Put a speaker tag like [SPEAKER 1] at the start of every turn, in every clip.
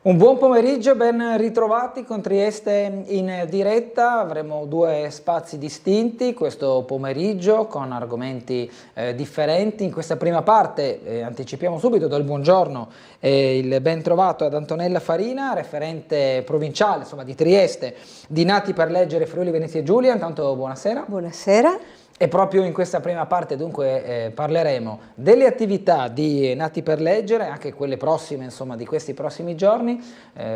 [SPEAKER 1] Un buon pomeriggio, ben ritrovati con Trieste in diretta. Avremo due spazi distinti questo pomeriggio con argomenti differenti. In questa prima parte anticipiamo subito, do il buongiorno e il ben trovato ad Antonella Farina, referente provinciale di Trieste, di Nati per Leggere Friuli Venezia Giulia. Intanto buonasera.
[SPEAKER 2] Buonasera.
[SPEAKER 1] E proprio in questa prima parte dunque parleremo delle attività di Nati per Leggere, anche quelle prossime di questi prossimi giorni,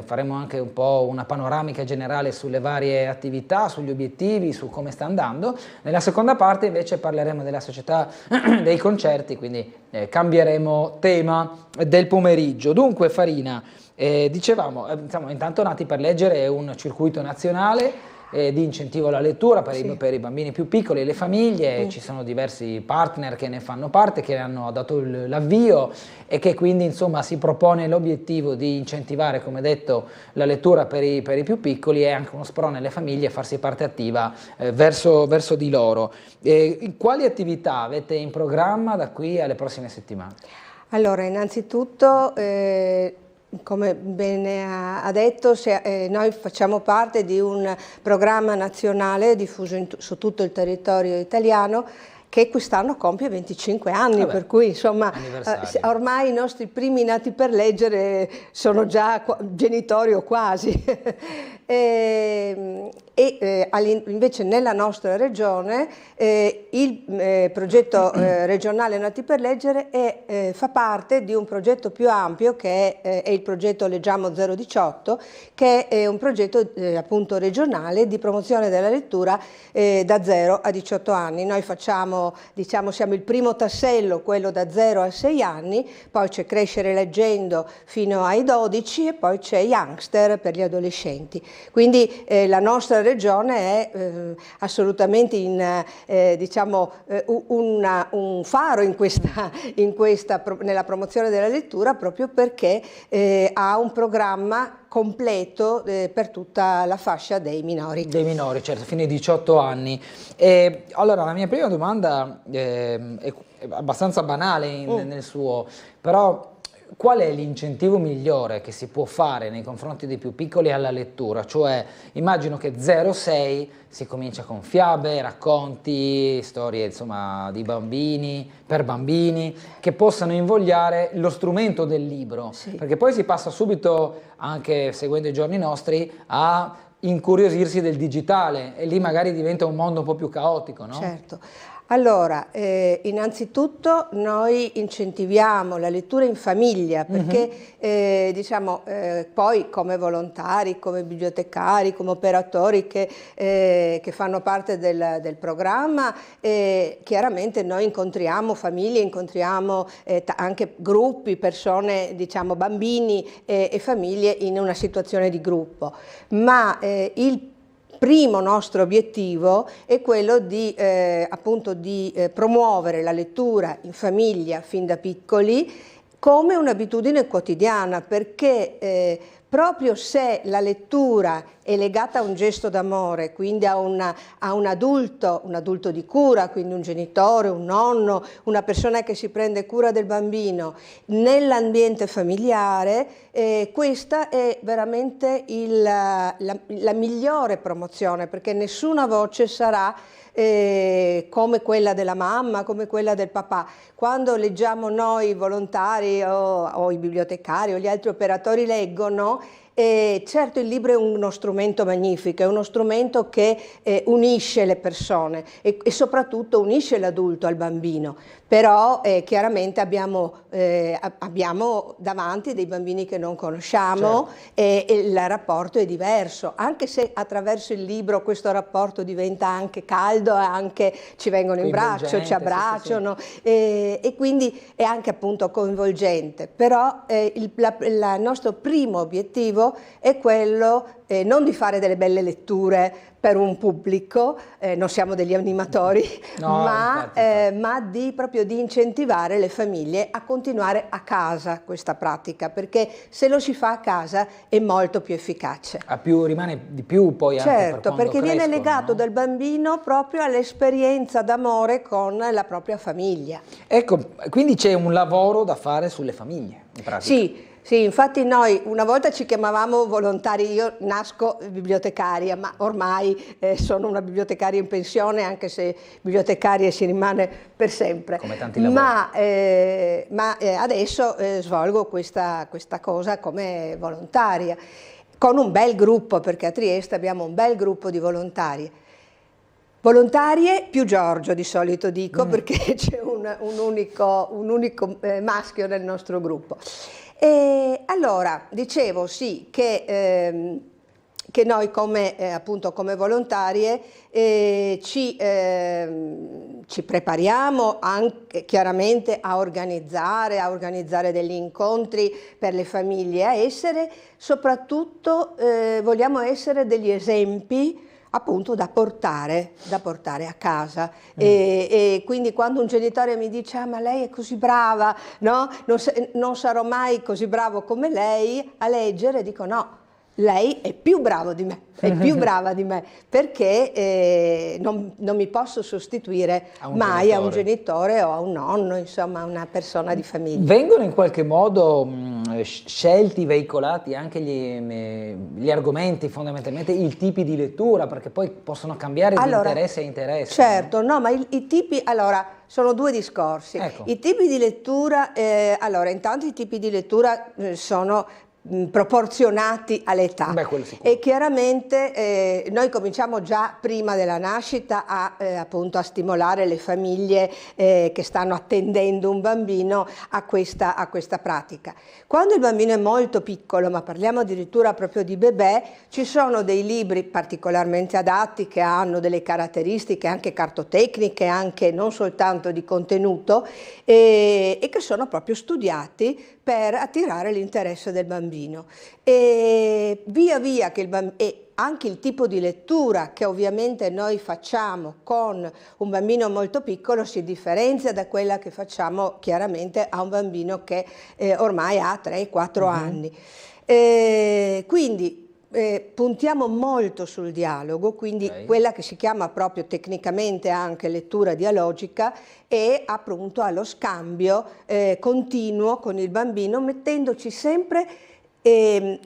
[SPEAKER 1] faremo anche un po' una panoramica generale sulle varie attività, sugli obiettivi, su come sta andando. Nella seconda parte invece parleremo della società dei concerti, quindi cambieremo tema del pomeriggio. Dunque Farina, dicevamo, intanto Nati per Leggere è un circuito nazionale di incentivo alla lettura per i bambini più piccoli e le famiglie. Ci sono diversi partner che ne fanno parte, che hanno dato l'avvio e che quindi si propone l'obiettivo di incentivare, come detto, la lettura per i più piccoli e anche uno sprone alle famiglie a farsi parte attiva verso di loro. Quali attività avete in programma da qui alle prossime settimane?
[SPEAKER 2] Allora, innanzitutto come bene ha detto, noi facciamo parte di un programma nazionale diffuso su tutto il territorio italiano che quest'anno compie 25 anni, per cui ormai i nostri primi Nati per Leggere sono già genitori o quasi. Invece nella nostra regione il progetto regionale Nati per Leggere fa parte di un progetto più ampio che è il progetto Leggiamo 018, che è un progetto appunto regionale di promozione della lettura da 0 a 18 anni. Noi siamo il primo tassello, quello da 0 a 6 anni, poi c'è Crescere Leggendo fino ai 12 e poi c'è Youngster per gli adolescenti. Quindi la nostra regione è assolutamente un faro nella promozione della lettura, proprio perché ha un programma completo per tutta la fascia dei minori.
[SPEAKER 1] Dei minori, certo, fino ai 18 anni. Allora, la mia prima domanda è abbastanza banale nel suo, però qual è l'incentivo migliore che si può fare nei confronti dei più piccoli alla lettura? Cioè, immagino che 0-6 si comincia con fiabe, racconti, storie di bambini, per bambini, che possano invogliare lo strumento del libro, perché poi si passa subito, anche seguendo i giorni nostri, a incuriosirsi del digitale e lì magari diventa un mondo un po' più caotico, no?
[SPEAKER 2] Certo. Allora, innanzitutto noi incentiviamo la lettura in famiglia perché poi come volontari, come bibliotecari, come operatori che fanno parte del programma, chiaramente noi incontriamo famiglie, incontriamo anche gruppi, persone,
[SPEAKER 1] bambini
[SPEAKER 2] e famiglie in una situazione di gruppo, ma il primo nostro obiettivo è quello di promuovere la lettura in famiglia fin da piccoli come un'abitudine quotidiana, perché proprio se la lettura è legata a un gesto d'amore, quindi a un adulto di cura, quindi un genitore, un nonno, una persona che si prende cura del bambino nell'ambiente familiare, questa è veramente la migliore promozione, perché nessuna voce sarà come quella della mamma, come quella del papà. Quando leggiamo noi volontari o i bibliotecari o gli altri operatori leggono, certo il libro è uno strumento magnifico, è uno strumento che unisce le persone e soprattutto unisce l'adulto al bambino, però chiaramente abbiamo davanti dei bambini che non conosciamo, e il rapporto è diverso, anche se attraverso il libro questo rapporto diventa anche caldo, anche ci vengono in braccio, ci abbracciano, e quindi è anche appunto coinvolgente, però il nostro primo obiettivo è quello non di fare delle belle letture per un pubblico, non siamo degli animatori, ma proprio di incentivare le famiglie a continuare a casa questa pratica, perché se lo si fa a casa è molto più efficace.
[SPEAKER 1] Rimane di più poi anche per quando
[SPEAKER 2] perché viene
[SPEAKER 1] crescono,
[SPEAKER 2] legato
[SPEAKER 1] no?
[SPEAKER 2] dal bambino proprio all'esperienza d'amore con la propria famiglia.
[SPEAKER 1] Ecco, quindi c'è un lavoro da fare sulle famiglie, in pratica.
[SPEAKER 2] Sì. Sì, infatti noi una volta ci chiamavamo volontari, io nasco bibliotecaria, ma ormai sono una bibliotecaria in pensione, anche se bibliotecaria si rimane per sempre.
[SPEAKER 1] Come tanti lavori.
[SPEAKER 2] Ma adesso svolgo questa cosa come volontaria, con un bel gruppo, perché a Trieste abbiamo un bel gruppo di volontarie. Volontarie più Giorgio di solito dico, perché c'è un unico maschio nel nostro gruppo. E allora, dicevo sì, che noi appunto come volontarie ci prepariamo anche chiaramente a organizzare degli incontri per le famiglie, a essere soprattutto, vogliamo essere degli esempi appunto da portare a casa. E quindi quando un genitore mi dice ma lei è così brava, no? Non sarò mai così bravo come lei a leggere, dico no, lei è più bravo di me, è più brava di me, perché non mi posso sostituire mai a un genitore o a un nonno, insomma a una persona di famiglia.
[SPEAKER 1] Vengono in qualche modo scelti, veicolati anche gli argomenti, fondamentalmente i tipi di lettura, perché poi possono cambiare di interesse a interesse.
[SPEAKER 2] Certo, no, ma i tipi, allora, sono due discorsi.
[SPEAKER 1] Ecco.
[SPEAKER 2] I tipi di lettura, allora, intanto i tipi di lettura sono proporzionati all'età e chiaramente noi cominciamo già prima della nascita appunto a stimolare le famiglie che stanno attendendo un bambino a questa pratica. Quando il bambino è molto piccolo, ma parliamo addirittura proprio di bebè, ci sono dei libri particolarmente adatti che hanno delle caratteristiche anche cartotecniche, anche non soltanto di contenuto, e che sono proprio studiati per attirare l'interesse del bambino. E via via che e anche il tipo di lettura che ovviamente noi facciamo con un bambino molto piccolo si differenzia da quella che facciamo chiaramente a un bambino che ormai ha 3-4 anni. Quindi puntiamo molto sul dialogo, quindi quella che si chiama proprio tecnicamente anche lettura dialogica e appunto allo scambio continuo con il bambino, mettendoci sempre diciamo,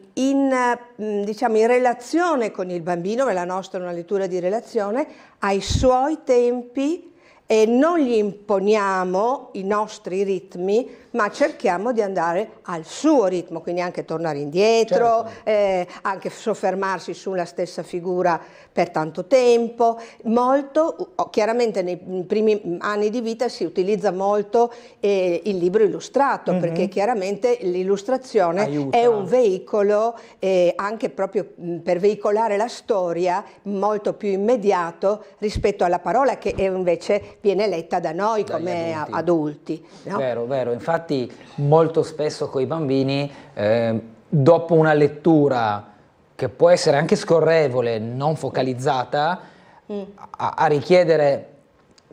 [SPEAKER 2] in relazione con il bambino, la nostra è una lettura di relazione, ai suoi tempi, e non gli imponiamo i nostri ritmi, ma cerchiamo di andare al suo ritmo, quindi anche tornare indietro, anche soffermarsi sulla stessa figura per tanto tempo. Molto, chiaramente nei primi anni di vita si utilizza molto il libro illustrato, perché chiaramente l'illustrazione è un veicolo anche proprio per veicolare la storia molto più immediato rispetto alla parola che invece viene letta da noi come adulti. No?
[SPEAKER 1] Vero, vero. Infatti molto spesso con i bambini dopo una lettura che può essere anche scorrevole, non focalizzata, a richiedere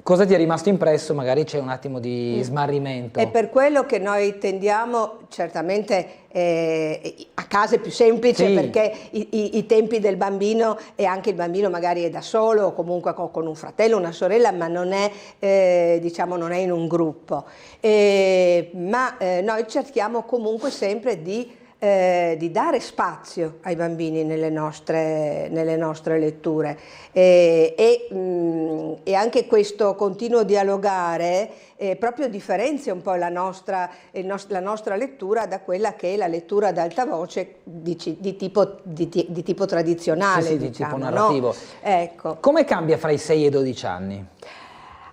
[SPEAKER 1] cosa ti è rimasto impresso, magari c'è un attimo di smarrimento.
[SPEAKER 2] È per quello che noi tendiamo certamente a case più semplici, perché i tempi del bambino, e anche il bambino magari è da solo o comunque con un fratello, una sorella, ma non è, diciamo, non è in un gruppo. Ma noi cerchiamo comunque sempre di dare spazio ai bambini nelle nostre letture e anche questo continuo dialogare proprio differenzia un po' la nostra lettura da quella che è la lettura ad alta voce di tipo tradizionale,
[SPEAKER 1] di
[SPEAKER 2] diciamo,
[SPEAKER 1] tipo narrativo.
[SPEAKER 2] No? Ecco.
[SPEAKER 1] Come cambia fra i 6 e i 12 anni?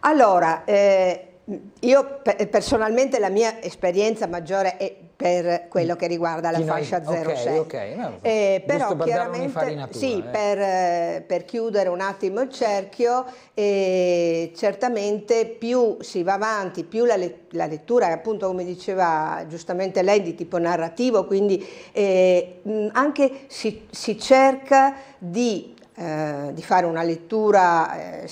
[SPEAKER 2] Allora, io personalmente la mia esperienza maggiore è per quello che riguarda la fascia 0-6. Però chiaramente sì, per chiudere un attimo il cerchio, certamente più si va avanti, più la lettura è appunto, come diceva giustamente lei, di tipo narrativo, quindi anche si cerca di fare una lettura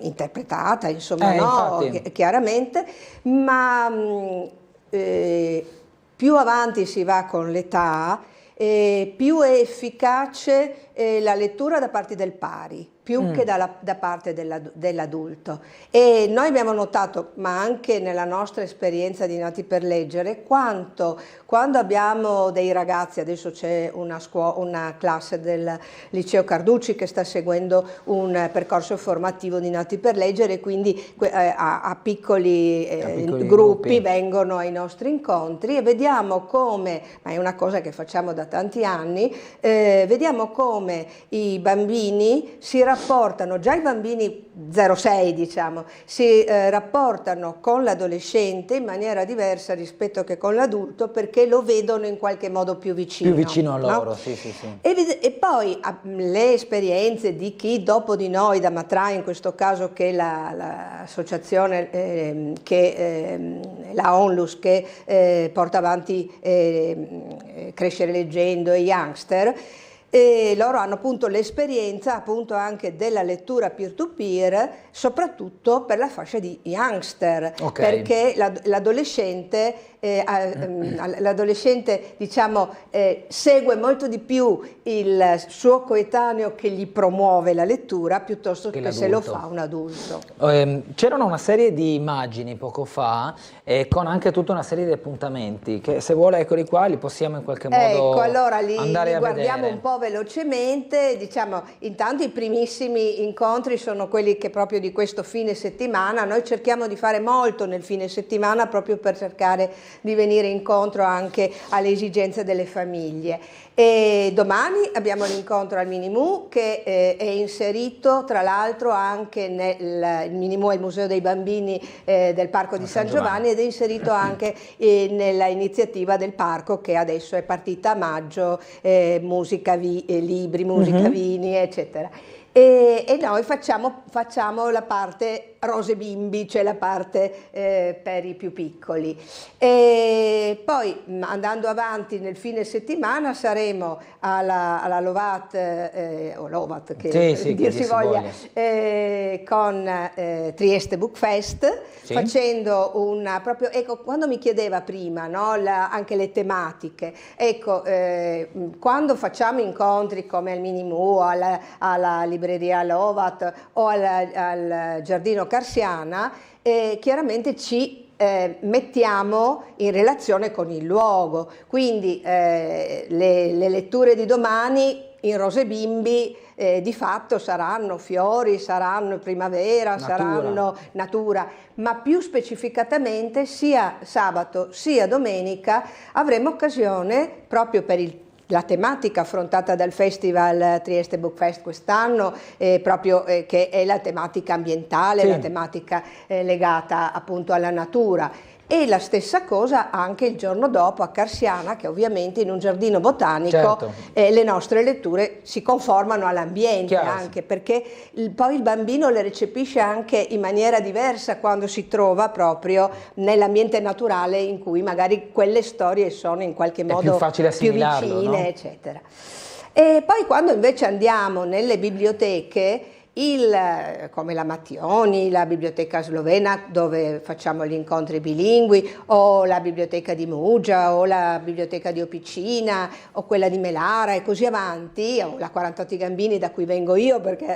[SPEAKER 2] interpretata, insomma, no? Chiaramente, ma più avanti si va con l'età, più è efficace la lettura da parte del pari, più che da parte dell'adulto. E noi abbiamo notato, ma anche nella nostra esperienza di Nati per Leggere, quanto quando abbiamo dei ragazzi, adesso c'è una classe del liceo Carducci che sta seguendo un percorso formativo di Nati per Leggere, quindi a piccoli gruppi vengono ai nostri incontri, e vediamo come, ma è una cosa che facciamo da tanti anni, vediamo come i bambini si rapportano, già i bambini 0-6 diciamo, si rapportano con l'adolescente in maniera diversa rispetto che con l'adulto, perché lo vedono in qualche modo più vicino.
[SPEAKER 1] Più vicino a loro,
[SPEAKER 2] no?
[SPEAKER 1] Sì, sì, sì.
[SPEAKER 2] E poi le esperienze di chi dopo di noi, da Matrai in questo caso, che è l'associazione, la Onlus, che porta avanti Crescere Leggendo e Youngster, e loro hanno appunto l'esperienza appunto anche della lettura peer-to-peer, soprattutto per la fascia di youngster, perché l'adolescente diciamo segue molto di più il suo coetaneo che gli promuove la lettura piuttosto che se lo fa un adulto.
[SPEAKER 1] C'erano una serie di immagini poco fa con anche tutta una serie di appuntamenti che, se vuole, eccoli qua, li possiamo in qualche modo
[SPEAKER 2] allora
[SPEAKER 1] andare a
[SPEAKER 2] guardiamo
[SPEAKER 1] vedere
[SPEAKER 2] un po' velocemente. Diciamo, intanto i primissimi incontri sono quelli che proprio di questo fine settimana. Noi cerchiamo di fare molto nel fine settimana proprio per cercare di venire incontro anche alle esigenze delle famiglie. E domani abbiamo l'incontro al Minimu, che è inserito tra l'altro anche il Minimu è il Museo dei Bambini del Parco di San Giovanni, ed è inserito anche nella iniziativa del parco che adesso è partita a maggio, musica, libri, musica, vini, eccetera. E noi facciamo la parte rose bimbi, cioè la parte per i più piccoli. E poi andando avanti nel fine settimana saremo alla Lovat, o Lovat che dir si voglia, con Trieste Book Fest, facendo proprio, ecco, quando mi chiedeva prima, no, anche le tematiche, ecco, quando facciamo incontri come al Minimu, alla libreria Lovat o al Giardino Carsiana, chiaramente ci mettiamo in relazione con il luogo, quindi le letture di domani in Rose Bimbi di fatto saranno fiori, saranno primavera, saranno natura, ma più specificatamente sia sabato sia domenica avremo occasione, proprio per la tematica affrontata dal Festival Trieste Book Fest quest'anno, proprio che è la tematica ambientale, la tematica legata appunto alla natura. E la stessa cosa anche il giorno dopo a Carsiana, che ovviamente in un giardino botanico le nostre letture si conformano all'ambiente, anche perché poi il bambino le recepisce anche in maniera diversa quando si trova proprio nell'ambiente naturale in cui magari quelle storie sono in qualche modo più vicine, no? Eccetera. E poi quando invece andiamo nelle biblioteche, come la Mattioni, la biblioteca slovena dove facciamo gli incontri bilingui, o la biblioteca di Muggia, o la biblioteca di Opicina, o quella di Melara e così avanti, o la 48 Gambini da cui vengo io perché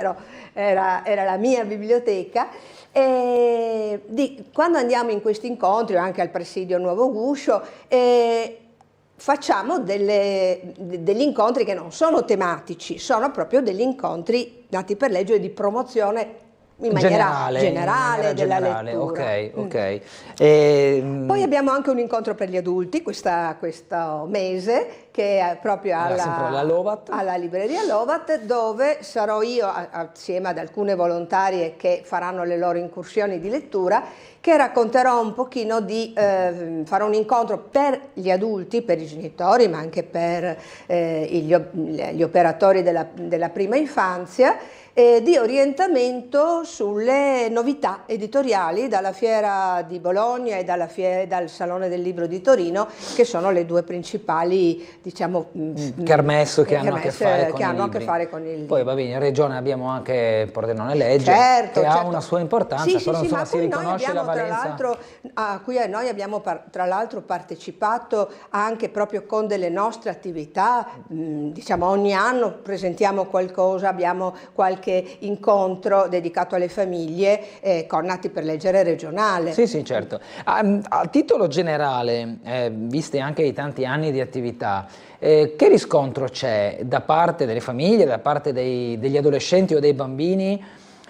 [SPEAKER 2] era la mia biblioteca. Quando andiamo in questi incontri, o anche al Presidio Nuovo Guscio, facciamo degli incontri che non sono tematici, sono proprio degli incontri Nati per Leggere di promozione in maniera generale della lettura.
[SPEAKER 1] Ok.
[SPEAKER 2] Poi abbiamo anche un incontro per gli adulti questo mese, che è proprio alla libreria Lovat, dove sarò io assieme ad alcune volontarie che faranno le loro incursioni di lettura, che racconterò un pochino farò un incontro per gli adulti, per i genitori, ma anche per gli operatori della prima infanzia, di orientamento sulle novità editoriali dalla Fiera di Bologna e dal Salone del Libro di Torino, che sono le due principali, diciamo,
[SPEAKER 1] kermesse che hanno a che fare con i libri. Poi va bene, in regione abbiamo anche Pordenone Legge, che ha una sua importanza, però insomma si riconosce la valenza.
[SPEAKER 2] A cui noi abbiamo tra l'altro partecipato anche proprio con delle nostre attività, diciamo ogni anno presentiamo qualcosa, abbiamo qualche incontro dedicato alle famiglie con Nati per Leggere regionale.
[SPEAKER 1] Sì, sì, certo. A titolo generale, visti anche i tanti anni di attività, che riscontro c'è da parte delle famiglie, da parte degli adolescenti o dei bambini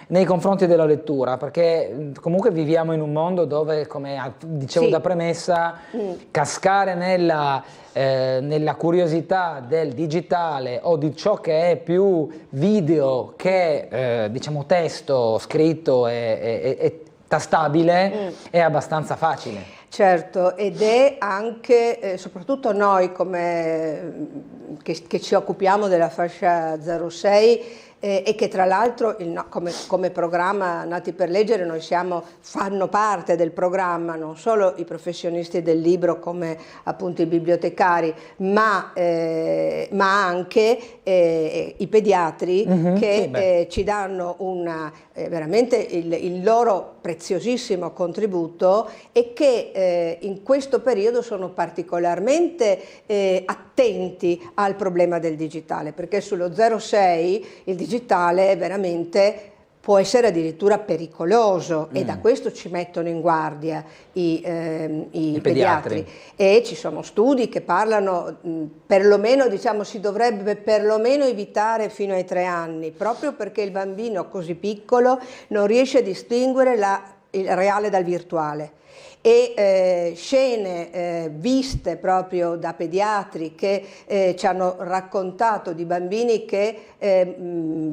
[SPEAKER 1] nei confronti della lettura? Perché comunque viviamo in un mondo dove, come dicevo da premessa, cascare nella curiosità del digitale o di ciò che è più video che diciamo testo scritto e tastabile è abbastanza facile.
[SPEAKER 2] Certo, ed è anche, soprattutto noi che ci occupiamo della fascia 06 e che tra l'altro come programma Nati per Leggere noi fanno parte del programma non solo i professionisti del libro come appunto i bibliotecari, ma anche i pediatri che ci danno veramente il loro preziosissimo contributo e che in questo periodo sono particolarmente attenti al problema del digitale, perché sullo 06 il digitale veramente può essere addirittura pericoloso e da questo ci mettono in guardia i pediatri. E ci sono studi che parlano, perlomeno diciamo si dovrebbe perlomeno evitare fino ai 3 anni, proprio perché il bambino così piccolo non riesce a distinguere il reale dal virtuale. E scene viste proprio da pediatri che ci hanno raccontato di bambini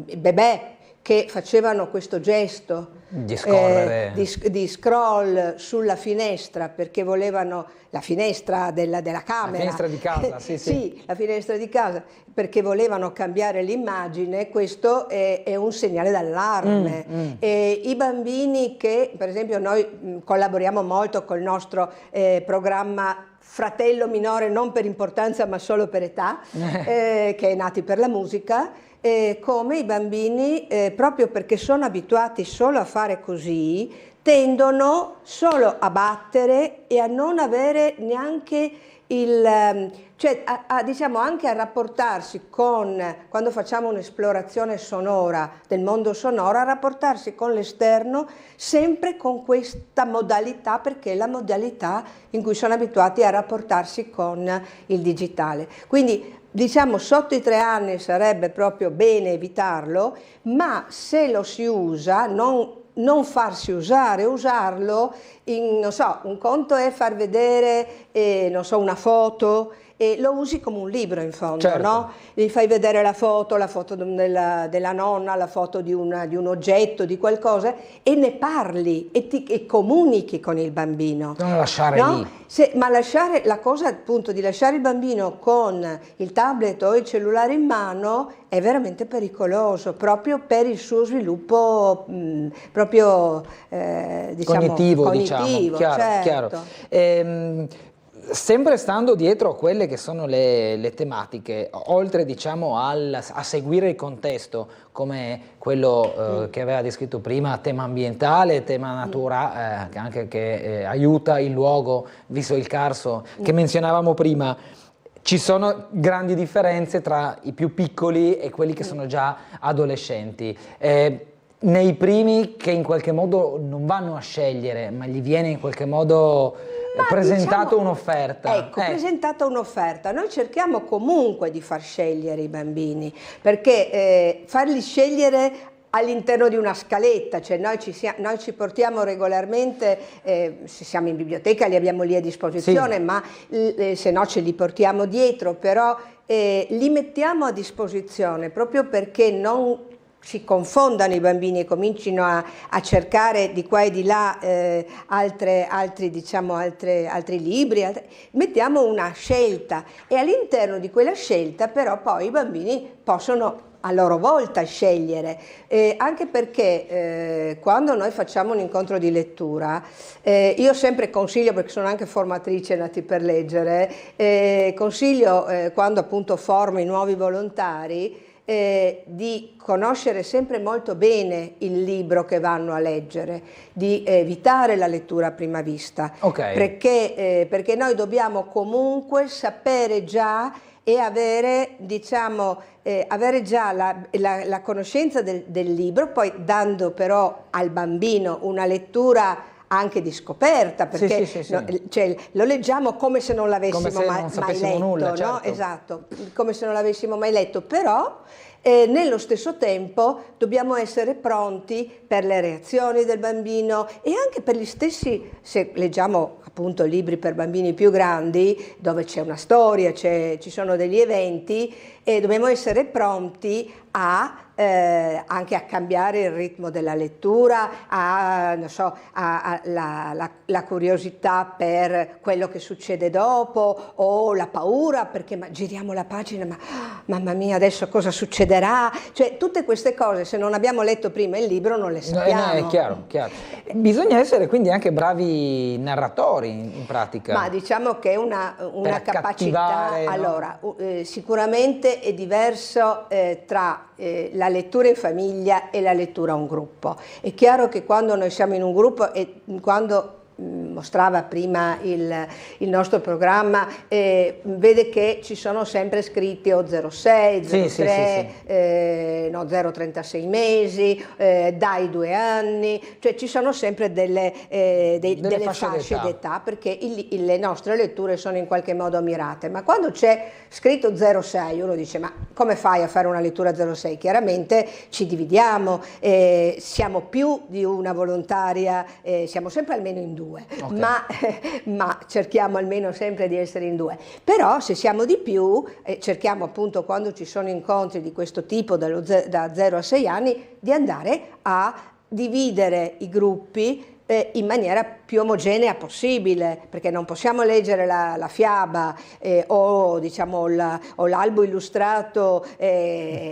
[SPEAKER 2] bebè che facevano questo gesto
[SPEAKER 1] di scorrere,
[SPEAKER 2] di scroll sulla finestra perché volevano la finestra della camera,
[SPEAKER 1] la finestra di casa,
[SPEAKER 2] sì, la finestra di casa, perché volevano cambiare l'immagine. Questo è un segnale d'allarme. E i bambini che, per esempio, noi collaboriamo molto col nostro programma Fratello Minore, non per importanza ma solo per età, che è Nati per la Musica. Come i bambini, proprio perché sono abituati solo a fare così, tendono solo a battere e a non avere neanche cioè diciamo anche a rapportarsi quando facciamo un'esplorazione sonora del mondo sonoro, a rapportarsi con l'esterno sempre con questa modalità, perché è la modalità in cui sono abituati a rapportarsi con il digitale. Quindi diciamo sotto i 3 anni sarebbe proprio bene evitarlo, ma se lo si usa non farsi usare, usarlo non so, un conto è far vedere non so, una foto e lo usi come un libro in fondo, certo. No? Gli fai vedere la foto della nonna, la foto di un oggetto, di qualcosa, e ne parli e comunichi con il bambino.
[SPEAKER 1] Non lasciare lì.
[SPEAKER 2] Ma la cosa appunto di lasciare il bambino con il tablet o il cellulare in mano è veramente pericoloso, proprio per il suo sviluppo proprio diciamo, cognitivo,
[SPEAKER 1] diciamo. Chiaro,
[SPEAKER 2] certo.
[SPEAKER 1] Chiaro. Sempre stando dietro a quelle che sono le tematiche, oltre diciamo a seguire il contesto come quello che aveva descritto prima, tema ambientale, tema natura, anche che aiuta il luogo, visto il Carso che menzionavamo prima, ci sono grandi differenze tra i più piccoli e quelli che sono già adolescenti. Nei primi che in qualche modo non vanno a scegliere, ma gli viene in qualche modo presentato diciamo, un'offerta.
[SPEAKER 2] Ecco, presentata un'offerta. Noi cerchiamo comunque di far scegliere i bambini, perché farli scegliere all'interno di una scaletta, cioè noi ci portiamo regolarmente, se siamo in biblioteca li abbiamo lì a disposizione, sì. Ma se no ce li portiamo dietro, però li mettiamo a disposizione proprio perché non si confondano i bambini e comincino a cercare di qua e di là altri libri, mettiamo una scelta e all'interno di quella scelta però poi i bambini possono a loro volta scegliere, anche perché quando noi facciamo un incontro di lettura, io sempre consiglio, perché sono anche formatrice Nati per Leggere, consiglio quando appunto formo i nuovi volontari, di conoscere sempre molto bene il libro che vanno a leggere, di evitare la lettura a prima vista, perché noi dobbiamo comunque sapere già e avere, diciamo, avere già la conoscenza del libro, poi dando però al bambino una lettura anche di scoperta, perché cioè, lo leggiamo come se non l'avessimo mai letto,
[SPEAKER 1] nulla, certo.
[SPEAKER 2] no? Esatto, come se non l'avessimo mai letto, però nello stesso tempo dobbiamo essere pronti per le reazioni del bambino e anche per gli stessi, se leggiamo appunto libri per bambini più grandi, dove c'è una storia, ci sono degli eventi, e dobbiamo essere pronti anche a cambiare il ritmo della lettura, non so, la curiosità per quello che succede dopo, o la paura perché giriamo la pagina, ma mamma mia, adesso cosa succederà? Cioè tutte queste cose, se non abbiamo letto prima il libro, non le sappiamo.
[SPEAKER 1] No, è chiaro. Bisogna essere quindi anche bravi narratori in pratica.
[SPEAKER 2] Ma diciamo che è una capacità,
[SPEAKER 1] no?
[SPEAKER 2] Allora, sicuramente è diverso tra la lettura in famiglia e la lettura a un gruppo. È chiaro che quando noi siamo in un gruppo e quando mostrava prima il nostro programma, vede che ci sono sempre scritti o 0,6, 0,3, no, 0,36 mesi, dai 2 anni, cioè ci sono sempre delle fasce d'età, perché le nostre letture sono in qualche modo mirate, ma quando c'è scritto 0,6 uno dice ma come fai a fare una lettura 0,6? Chiaramente ci dividiamo, siamo più di una volontaria, siamo sempre almeno in 2. Ma cerchiamo almeno sempre di essere in 2. Però se siamo di più, cerchiamo appunto quando ci sono incontri di questo tipo da 0 a 6 anni di andare a dividere i gruppi in maniera più omogenea possibile, perché non possiamo leggere la fiaba o diciamo l'albo illustrato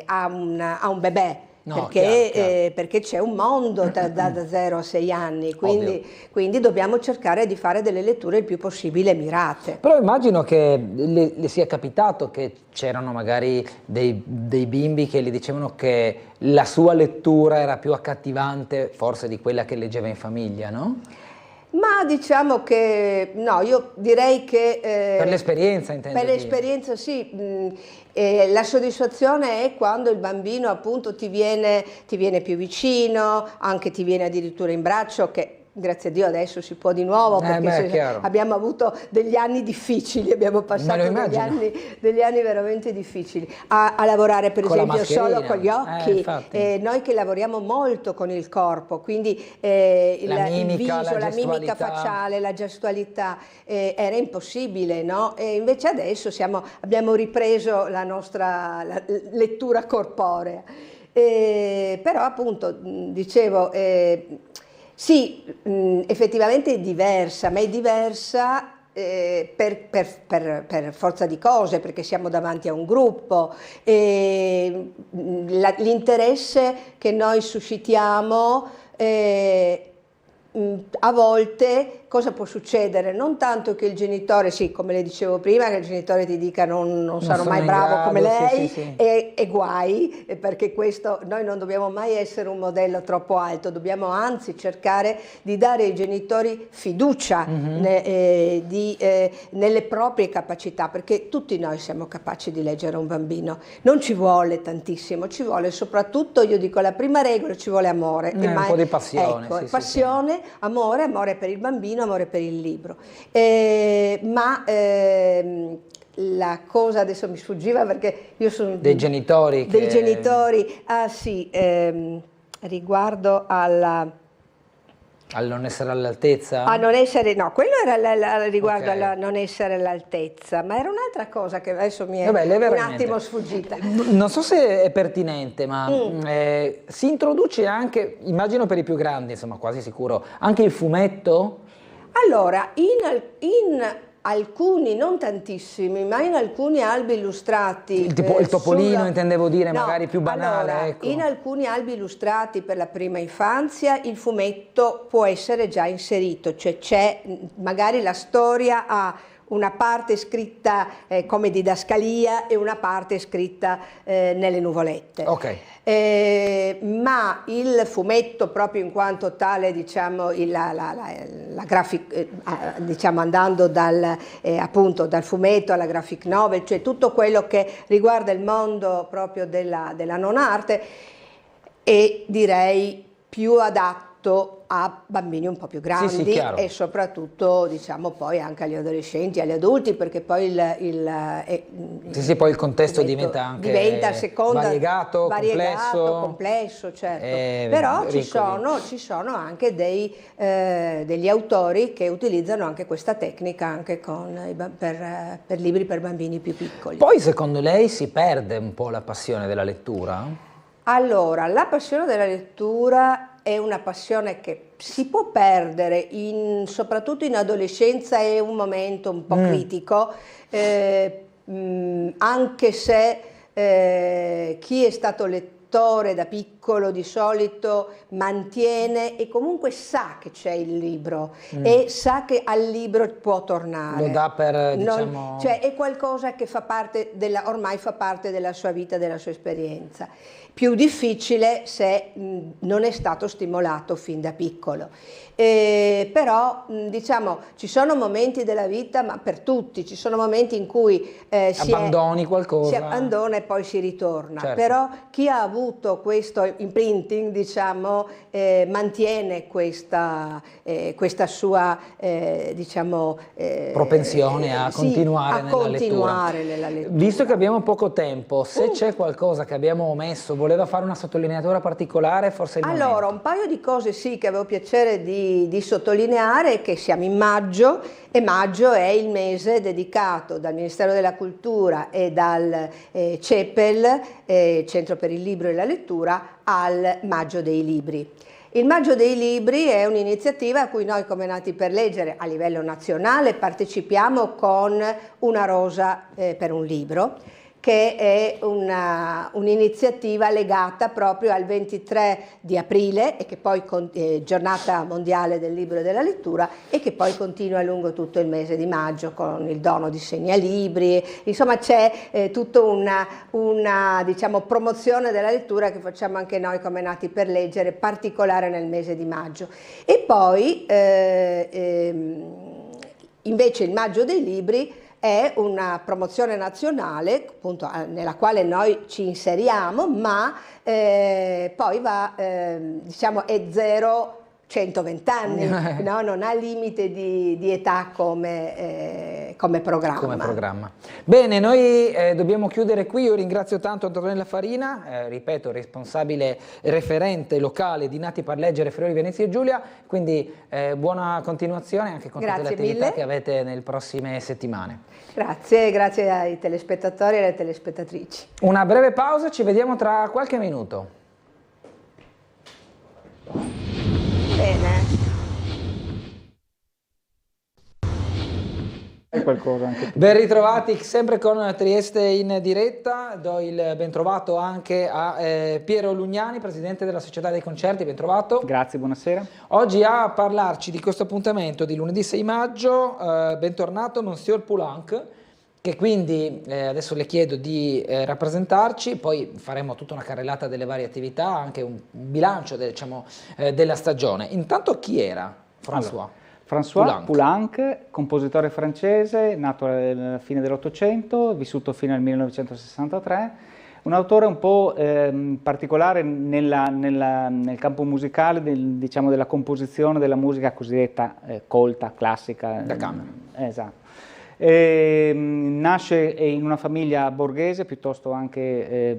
[SPEAKER 2] a un bebè. No, chiaro. Perché c'è un mondo da 0 a 6 anni, quindi dobbiamo cercare di fare delle letture il più possibile mirate.
[SPEAKER 1] Però immagino che le sia capitato che c'erano magari dei bimbi che gli dicevano che la sua lettura era più accattivante forse di quella che leggeva in famiglia, no?
[SPEAKER 2] Ma diciamo che no, io direi che
[SPEAKER 1] per l'esperienza intendo.
[SPEAKER 2] Per l'esperienza sì, la soddisfazione è quando il bambino appunto ti viene più vicino, anche ti viene addirittura in braccio, che grazie a Dio adesso si può di nuovo, perché abbiamo avuto degli anni difficili, abbiamo passato degli anni veramente difficili a lavorare per esempio solo con gli occhi, noi che lavoriamo molto con il corpo, quindi il viso, la mimica facciale, la gestualità, era impossibile, no? E invece adesso abbiamo ripreso la nostra lettura corporea, però appunto dicevo, sì, effettivamente è diversa, ma è diversa per forza di cose, perché siamo davanti a un gruppo, l'interesse che noi suscitiamo a volte cosa può succedere? Non tanto che il genitore, sì, come le dicevo prima, che il genitore ti dica non sarò mai bravo come lei, sì. E guai, perché questo, noi non dobbiamo mai essere un modello troppo alto, dobbiamo anzi cercare di dare ai genitori fiducia nelle proprie capacità, perché tutti noi siamo capaci di leggere un bambino, non ci vuole tantissimo, ci vuole soprattutto, io dico la prima regola, ci vuole amore.
[SPEAKER 1] Un po' di passione.
[SPEAKER 2] Ecco, passione, amore per il bambino, amore per il libro, la cosa adesso mi sfuggiva perché io sono
[SPEAKER 1] dei genitori
[SPEAKER 2] riguardo
[SPEAKER 1] al non essere all'altezza?
[SPEAKER 2] A non essere, no, quello era riguardo alla non essere all'altezza, ma era un'altra cosa che adesso mi è un attimo sfuggita.
[SPEAKER 1] Non so se è pertinente, ma si introduce anche, immagino per i più grandi, insomma quasi sicuro, anche il fumetto?
[SPEAKER 2] Allora, in alcuni, non tantissimi, ma in alcuni albi illustrati...
[SPEAKER 1] Il topolino intendevo dire, no, magari più banale.
[SPEAKER 2] Allora,
[SPEAKER 1] ecco.
[SPEAKER 2] In alcuni albi illustrati per la prima infanzia il fumetto può essere già inserito, cioè c'è magari la storia ha una parte scritta come didascalia e una parte scritta nelle nuvolette.
[SPEAKER 1] Ok.
[SPEAKER 2] Ma il fumetto proprio in quanto tale, diciamo, diciamo andando appunto dal fumetto alla graphic novel, cioè tutto quello che riguarda il mondo proprio della non arte, e direi più adatto a bambini un po' più grandi,
[SPEAKER 1] sì,
[SPEAKER 2] e soprattutto diciamo poi anche agli adolescenti, agli adulti, perché poi
[SPEAKER 1] poi il contesto diventa anche variegato,
[SPEAKER 2] complesso, certo. Però ci sono anche degli autori che utilizzano anche questa tecnica anche per libri per bambini più piccoli.
[SPEAKER 1] Poi secondo lei si perde un po' la passione della lettura?
[SPEAKER 2] Allora, la passione della lettura è una passione che si può perdere, soprattutto in adolescenza, è un momento un po' critico, anche se chi è stato lettore da piccolo di solito mantiene e comunque sa che c'è il libro e sa che al libro può tornare.
[SPEAKER 1] Lo dà per, diciamo...
[SPEAKER 2] Cioè è qualcosa che ormai fa parte della sua vita, della sua esperienza. Più difficile se non è stato stimolato fin da piccolo. Però diciamo ci sono momenti della vita, ma per tutti, ci sono momenti in cui si abbandona e poi si ritorna.
[SPEAKER 1] Certo.
[SPEAKER 2] Però chi ha avuto questo imprinting, diciamo, mantiene questa sua diciamo,
[SPEAKER 1] propensione a continuare
[SPEAKER 2] nella lettura.
[SPEAKER 1] Visto che abbiamo poco tempo, se c'è qualcosa che abbiamo omesso, voleva fare una sottolineatura particolare, forse il momento.
[SPEAKER 2] Allora, un paio di cose sì che avevo piacere di sottolineare, che siamo in maggio, e maggio è il mese dedicato dal Ministero della Cultura e dal CEPEL, Centro per il Libro e la Lettura, al Maggio dei Libri. Il Maggio dei Libri è un'iniziativa a cui noi come Nati per Leggere a livello nazionale partecipiamo con una rosa per un libro, che è un'iniziativa legata proprio al 23 di aprile e che poi giornata mondiale del libro e della lettura, e che poi continua lungo tutto il mese di maggio con il dono di segnalibri. Insomma c'è tutta una diciamo, promozione della lettura che facciamo anche noi come Nati per Leggere, particolare nel mese di maggio. E poi invece il Maggio dei Libri è una promozione nazionale, appunto, nella quale noi ci inseriamo, ma poi va, diciamo, è 0-120 anni, no? Non ha limite di età come programma.
[SPEAKER 1] Bene, noi dobbiamo chiudere qui. Io ringrazio tanto Antonella Farina, ripeto, responsabile referente locale di Nati per Leggere Friuli Venezia Giulia, quindi buona continuazione anche con tutte le attività che avete nelle prossime settimane.
[SPEAKER 2] Grazie ai telespettatori e alle telespettatrici.
[SPEAKER 1] Una breve pausa, ci vediamo tra qualche minuto.
[SPEAKER 2] Bene.
[SPEAKER 1] Ben ritrovati sempre con Trieste in diretta. Do il bentrovato anche a Piero Lugnani, presidente della Società dei Concerti. Bentrovato.
[SPEAKER 3] Grazie, buonasera.
[SPEAKER 1] Oggi a parlarci di questo appuntamento di lunedì 6 maggio, bentornato Monsieur Poulenc, che quindi adesso le chiedo di rappresentarci, poi faremo tutta una carrellata delle varie attività, anche un bilancio diciamo, della stagione. Intanto chi era François?
[SPEAKER 3] Allora, François Poulenc, compositore francese, nato alla fine dell'Ottocento, vissuto fino al 1963, un autore un po' particolare nel campo musicale, diciamo della composizione della musica cosiddetta colta, classica.
[SPEAKER 1] Da camera.
[SPEAKER 3] Esatto. Nasce in una famiglia borghese piuttosto anche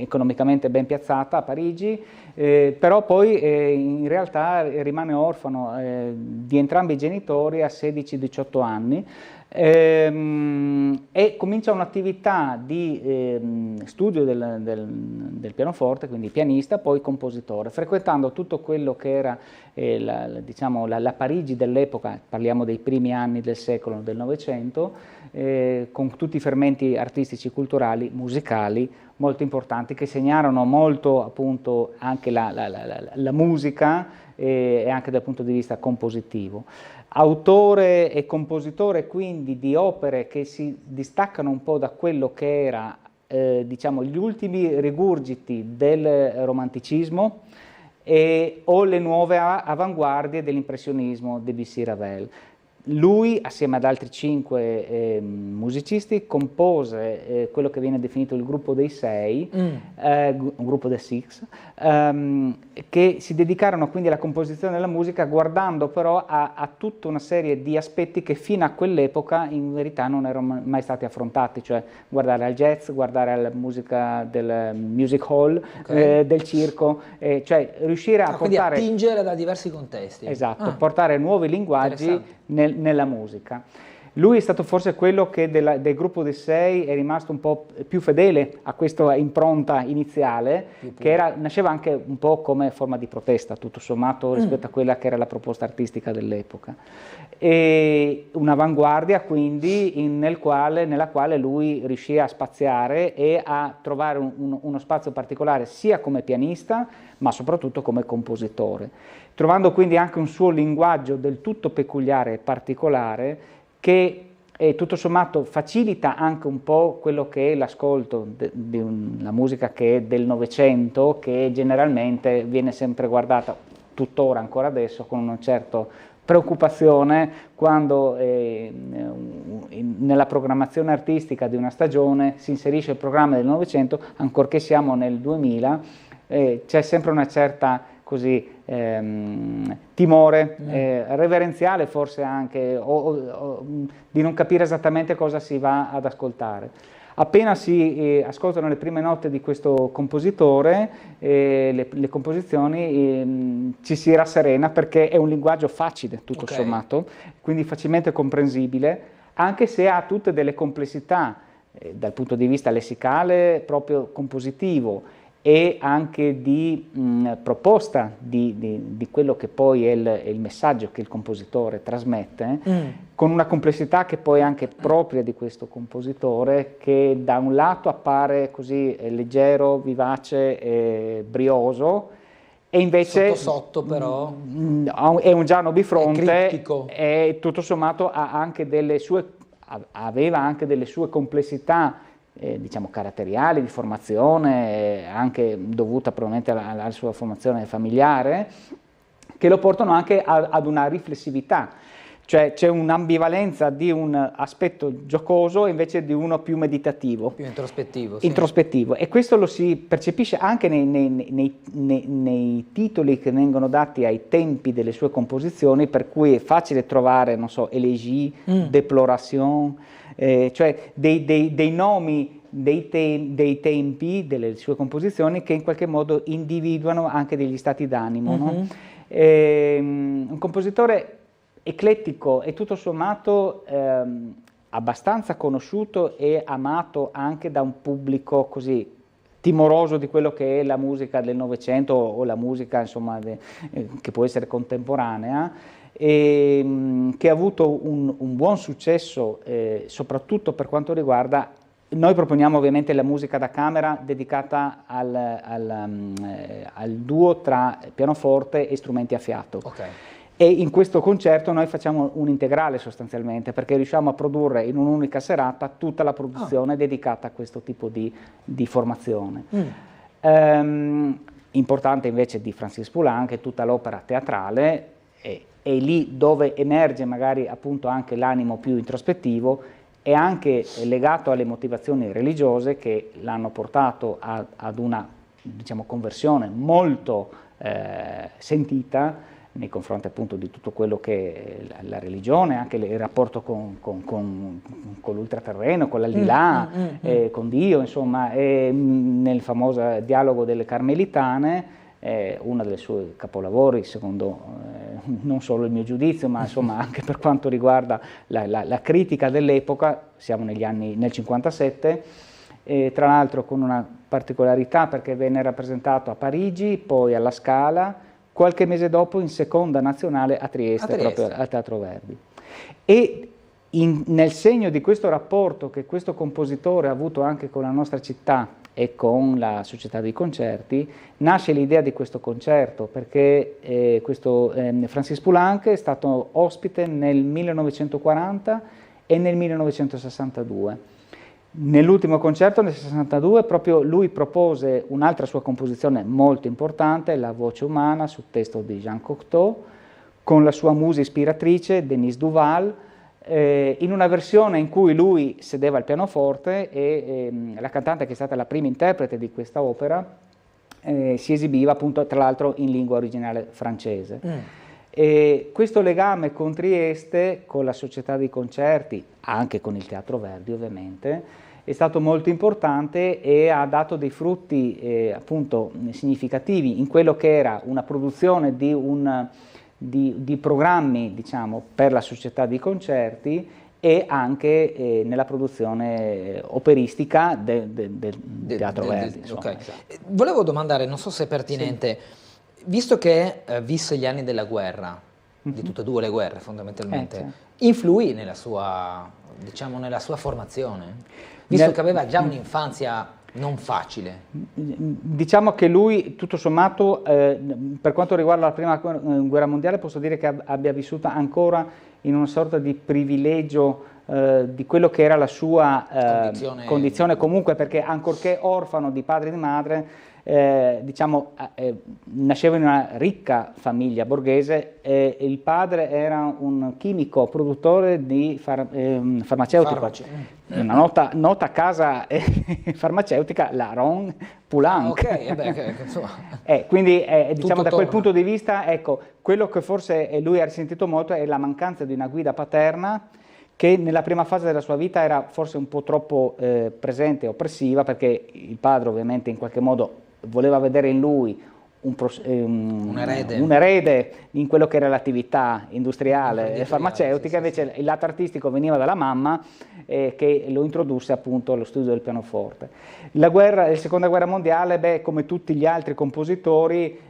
[SPEAKER 3] economicamente ben piazzata a Parigi, però poi in realtà rimane orfano di entrambi i genitori a 16-18 anni. E comincia un'attività di studio del pianoforte, quindi pianista, poi compositore, frequentando tutto quello che era diciamo, la Parigi dell'epoca, parliamo dei primi anni del secolo, del Novecento, con tutti i fermenti artistici, culturali, musicali molto importanti che segnarono molto appunto anche la musica e anche dal punto di vista compositivo. Autore e compositore quindi di opere che si distaccano un po' da quello che era diciamo gli ultimi rigurgiti del romanticismo o le nuove avanguardie dell'impressionismo di Debussy-Ravel. Lui, assieme ad altri 5 musicisti, compose quello che viene definito il gruppo dei 6, un gruppo dei Six, che si dedicarono quindi alla composizione della musica, guardando però a tutta una serie di aspetti che fino a quell'epoca in verità non erano mai stati affrontati, cioè guardare al jazz, guardare alla musica del music hall, del circo, cioè riuscire a
[SPEAKER 1] quindi
[SPEAKER 3] portare...
[SPEAKER 1] attingere da diversi contesti.
[SPEAKER 3] Esatto, portare nuovi linguaggi nella musica. Lui è stato forse quello che del gruppo dei 6 è rimasto un po' più fedele a questa impronta iniziale, che nasceva anche un po' come forma di protesta, tutto sommato, rispetto a quella che era la proposta artistica dell'epoca. E un'avanguardia quindi nella quale lui riuscì a spaziare e a trovare uno spazio particolare sia come pianista, ma soprattutto come compositore, trovando quindi anche un suo linguaggio del tutto peculiare e particolare, che tutto sommato facilita anche un po' quello che è l'ascolto la musica che è del Novecento, che generalmente viene sempre guardata, tuttora ancora adesso, con una certa preoccupazione quando nella programmazione artistica di una stagione si inserisce il programma del Novecento, ancorché siamo nel 2000, c'è sempre una certa così timore, reverenziale forse anche, o di non capire esattamente cosa si va ad ascoltare. Appena si ascoltano le prime note di questo compositore, le composizioni, ci si rasserena perché è un linguaggio facile, tutto sommato, quindi facilmente comprensibile, anche se ha tutte delle complessità dal punto di vista lessicale, proprio compositivo, e anche di proposta di quello che poi è il messaggio che il compositore trasmette, con una complessità che poi è anche propria di questo compositore, che da un lato appare così leggero, vivace, brioso, e invece
[SPEAKER 1] sotto però
[SPEAKER 3] è un Giano Bifronte,
[SPEAKER 1] criptico.
[SPEAKER 3] E tutto sommato aveva anche delle sue complessità diciamo caratteriali, di formazione, anche dovuta probabilmente alla sua formazione familiare, che lo portano anche ad una riflessività, cioè c'è un'ambivalenza di un aspetto giocoso invece di uno più meditativo,
[SPEAKER 1] più introspettivo,
[SPEAKER 3] introspettivo, e questo lo si percepisce anche nei titoli che vengono dati ai tempi delle sue composizioni, per cui è facile trovare, non so, élégie, déploration, cioè dei nomi dei tempi delle sue composizioni che in qualche modo individuano anche degli stati d'animo. No? Un compositore eclettico e tutto sommato abbastanza conosciuto e amato anche da un pubblico così timoroso di quello che è la musica del Novecento o la musica insomma che può essere contemporanea, e che ha avuto un buon successo soprattutto per quanto riguarda, noi proponiamo ovviamente la musica da camera dedicata al duo tra pianoforte e strumenti a fiato. E in questo concerto noi facciamo un integrale sostanzialmente, perché riusciamo a produrre in un'unica serata tutta la produzione dedicata a questo tipo di formazione. Importante invece di Francis Poulenc è tutta l'opera teatrale, e lì dove emerge magari appunto anche l'animo più introspettivo, è anche legato alle motivazioni religiose che l'hanno portato ad una, diciamo, conversione molto sentita nei confronti appunto di tutto quello che è la religione, anche il rapporto con l'ultraterreno, con l'aldilà, con Dio, insomma, nel famoso dialogo delle Carmelitane, uno dei suoi capolavori, secondo non solo il mio giudizio, ma insomma anche per quanto riguarda la critica dell'epoca. Siamo nel 1957, tra l'altro con una particolarità, perché venne rappresentato a Parigi, poi alla Scala, qualche mese dopo in seconda nazionale a Trieste. Proprio al Teatro Verdi. E nel segno di questo rapporto che questo compositore ha avuto anche con la nostra città e con la società dei concerti, nasce l'idea di questo concerto perché Francis Poulenc è stato ospite nel 1940 e nel 1962. Nell'ultimo concerto, nel 62, proprio lui propose un'altra sua composizione molto importante, La voce umana, su testo di Jean Cocteau, con la sua musa ispiratrice, Denise Duval, in una versione in cui lui sedeva al pianoforte e la cantante, che è stata la prima interprete di questa opera, si esibiva appunto tra l'altro in lingua originale francese. E questo legame con Trieste, con la società dei concerti, anche con il Teatro Verdi ovviamente, è stato molto importante e ha dato dei frutti appunto significativi in quello che era una produzione di programmi, diciamo, per la società di concerti e anche nella produzione operistica del Teatro Verdi.
[SPEAKER 1] Okay. Esatto. Volevo domandare, non so se è pertinente, sì, visto che visse gli anni della guerra, di tutte e due le guerre fondamentalmente, influì nella sua, diciamo, nella sua formazione? Visto che aveva già un'infanzia non facile.
[SPEAKER 3] Diciamo che lui, tutto sommato, per quanto riguarda la prima guerra mondiale, posso dire che abbia vissuto ancora in una sorta di privilegio di quello che era la sua condizione comunque, perché ancorché orfano di padre e di madre, diciamo, nasceva in una ricca famiglia borghese. Il padre era un chimico produttore di farmaceutico, una nota casa farmaceutica, la Ron Poulenc. Quindi diciamo, da quel punto di vista, ecco, quello che forse lui ha risentito molto è la mancanza di una guida paterna, che nella prima fase della sua vita era forse un po' troppo presente e oppressiva, perché il padre ovviamente in qualche modo voleva vedere in lui un erede in quello che era l'attività industriale e farmaceutica, invece il lato artistico veniva dalla mamma, che lo introdusse appunto allo studio del pianoforte. La seconda guerra mondiale, come tutti gli altri compositori,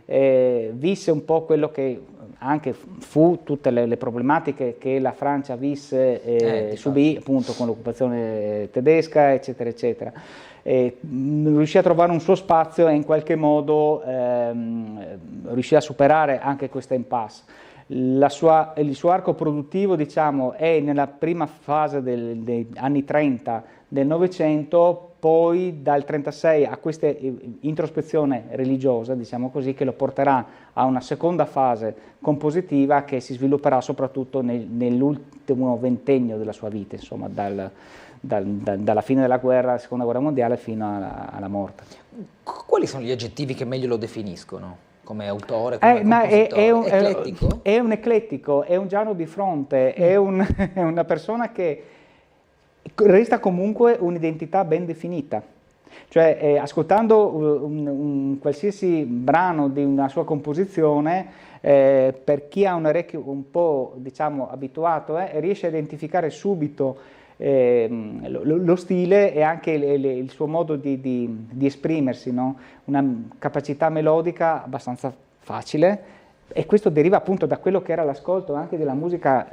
[SPEAKER 3] visse un po' quello che anche fu tutte le problematiche che la Francia visse e subì appunto con l'occupazione tedesca, eccetera, eccetera. Riuscì a trovare un suo spazio e in qualche modo riuscì a superare anche questa impasse. Il suo arco produttivo, diciamo, è nella prima fase degli anni 30 del Novecento, poi dal 36 a questa introspezione religiosa, diciamo così, che lo porterà a una seconda fase compositiva che si svilupperà soprattutto nell'ultimo ventennio della sua vita, insomma, dalla fine della guerra, la seconda guerra mondiale, fino alla morte.
[SPEAKER 1] Quali sono gli aggettivi che meglio lo definiscono? Come autore, come compositore? Eclettico?
[SPEAKER 3] È un eclettico, è un Giano di fronte, è una persona che resta comunque un'identità ben definita. Cioè, ascoltando un qualsiasi brano di una sua composizione, per chi ha un orecchio un po', diciamo, abituato, riesce a identificare subito lo stile e anche il suo modo di esprimersi, no? Una capacità melodica abbastanza facile, e questo deriva appunto da quello che era l'ascolto anche della musica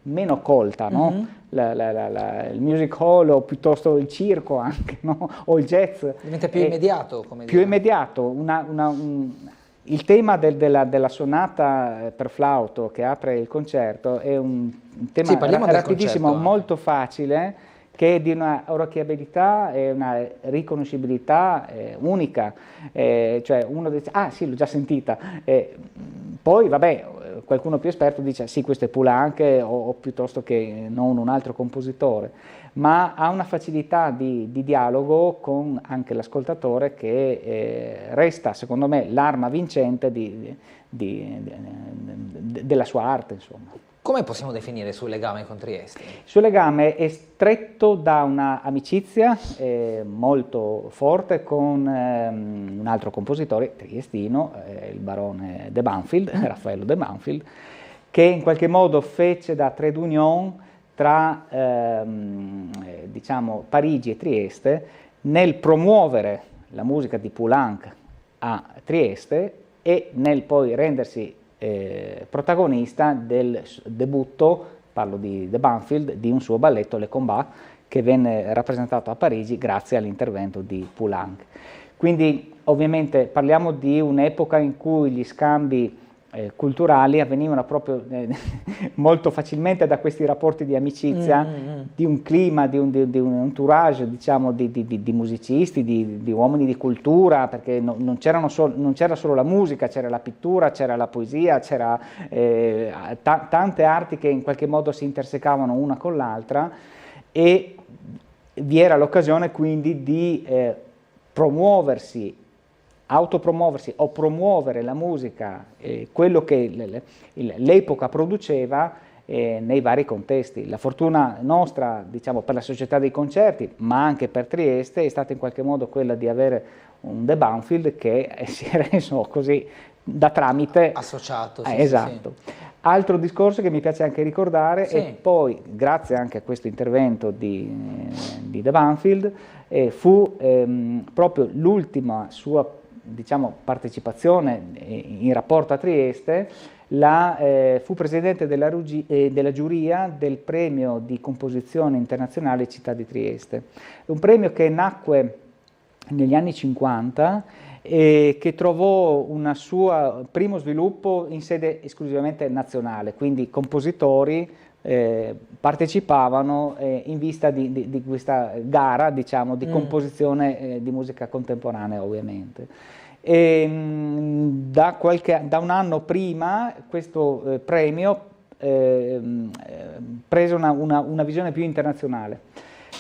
[SPEAKER 3] meno colta, no? Il music hall, o piuttosto il circo anche, no? O il jazz.
[SPEAKER 1] Diventa più immediato, come
[SPEAKER 3] più immediato. Il tema della sonata per flauto che apre il concerto è un tema rapidissimo, molto facile, che è di una orecchiabilità e una riconoscibilità unica. Cioè uno dice, ah sì, l'ho già sentita. Poi, vabbè, qualcuno più esperto dice, sì, questo è Poulenc, o piuttosto che non un altro compositore. Ma ha una facilità di dialogo con anche l'ascoltatore che resta, secondo me, l'arma vincente della sua arte, insomma.
[SPEAKER 1] Come possiamo definire il suo legame con Trieste?
[SPEAKER 3] Il suo legame è stretto da una amicizia molto forte con un altro compositore triestino, il barone de Banfield, Raffaello de Banfield, che in qualche modo fece da trait d'union tra diciamo, Parigi e Trieste nel promuovere la musica di Poulenc a Trieste e nel poi rendersi protagonista del debutto, parlo di de Banfield, di un suo balletto, Le Combat, che venne rappresentato a Parigi grazie all'intervento di Poulenc. Quindi ovviamente parliamo di un'epoca in cui gli scambi culturali avvenivano proprio molto facilmente da questi rapporti di amicizia, di un clima, di un entourage, diciamo, di musicisti, di uomini di cultura, perché non c'era solo la musica, c'era la pittura, c'era la poesia, c'era tante arti che in qualche modo si intersecavano una con l'altra, e vi era l'occasione quindi di autopromuoversi o promuovere la musica, quello che l'epoca produceva nei vari contesti. La fortuna nostra, diciamo, per la società dei concerti, ma anche per Trieste, è stata in qualche modo quella di avere un The Banfield che si è reso così da tramite
[SPEAKER 1] associato.
[SPEAKER 3] Esatto. Sì. Altro discorso che mi piace anche ricordare, e poi grazie anche a questo intervento di The Banfield, fu proprio l'ultima sua, diciamo, partecipazione in rapporto a Trieste, fu presidente della giuria del premio di composizione internazionale Città di Trieste. Un premio che nacque negli anni 50 e che trovò un suo primo sviluppo in sede esclusivamente nazionale, quindi compositori partecipavano in vista di questa gara, diciamo, di composizione di musica contemporanea, ovviamente. Da un anno prima questo premio prese una visione più internazionale,